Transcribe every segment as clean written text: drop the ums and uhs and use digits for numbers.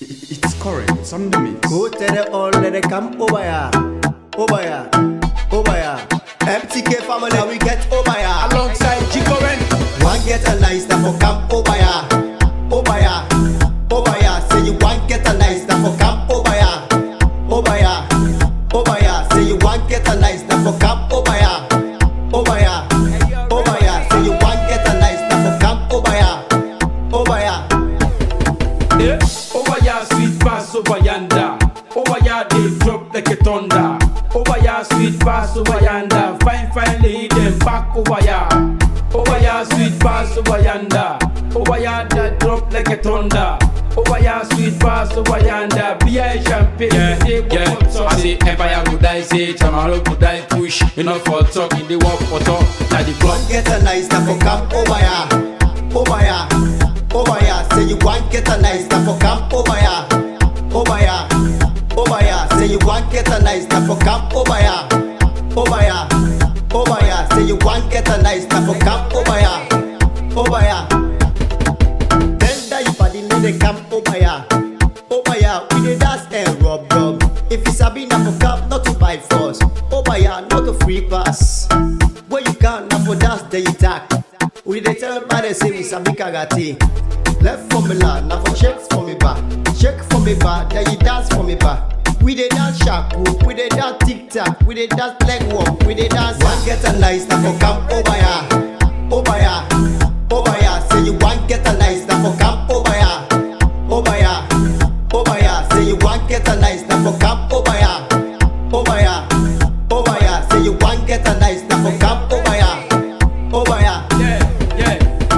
It's current, it's on the mix. Go tell them all, let them come over here. Over here, over here. MTK family, we get over here. Alongside G-Current. One get a nice stuff for come over here. Over here, over here. Say you want get a nice stuff for come over here. Over here, over here. Say you want get a nice stuff for come over here. Over here, over here. Say you want get a nice stuff for come over here. Over here. Yeah. Over here, sweet pass over yonder. Over here, they drop like a thunder. Over here, sweet pass over yonder. Fine, fine lady, them back over here. Over here, sweet pass over yonder. Over here, they drop like a thunder. Over here, sweet pass over yonder. Beer and champagne, yeah. I say Empire good I say Chamaro good I push. You know for talk in the walk for talk. Now the block Get a nice stuff for come over here. Over here, over here. Say you want get a nice stuff for come over here. Over here, over here. Say you want get a nice stuff for come over here. Over here, over here. Say you want get a nice stuff for come over here. Over here. Then that you body need to come over here. Over here, we did dance and rub. If it's a bina for come, not to buy force. Over here, not a free pass. Where you can not for dance, then you tack. We dey tell by the same is a big kagati. Left for me la, now for shake for me back. Shake for me back, then you dance for me back. We dey dance shaku, we dey dance tic tac, we dey dance leg walk, we dey dance. One get a nice stuff for come over here, over here, over here. Say you want get a nice stuff for come over here, over here, over here. Say you want get a nice stuff for come over here, over here, over here. Say you want get a nice stuff for come over here, over here. yeah.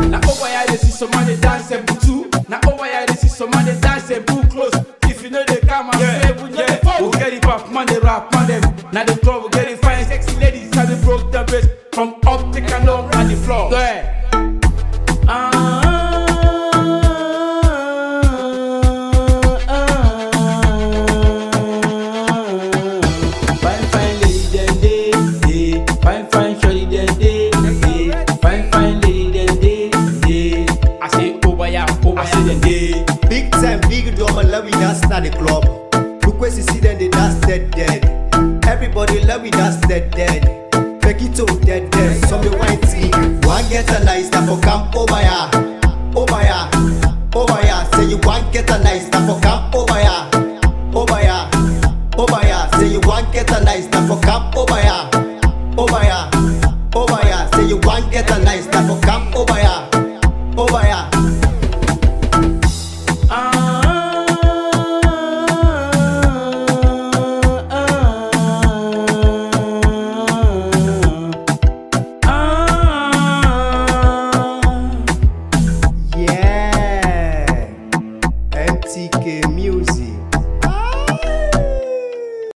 Now over here, they see somebody dance and put two. Now over here, they see somebody dance and put close. If you know they come and say, we get it pop, man, they rap, man, them. Now the club, we get it fine, sexy ladies, how they broke the bass from up, take and down on the floor. Yeah. Fine, fine lady, them day. Fine, fine shorty, them day. Fine, fine lady, them day. I say over here, I say them day. Big time, big drum, and love we dance at the club. Look where you see them, they dance dead. Everybody love we dance dead. Becky to dead. Some the white tea. One get a nice stuff for come over here. Over here. Say you want get a nice stuff for come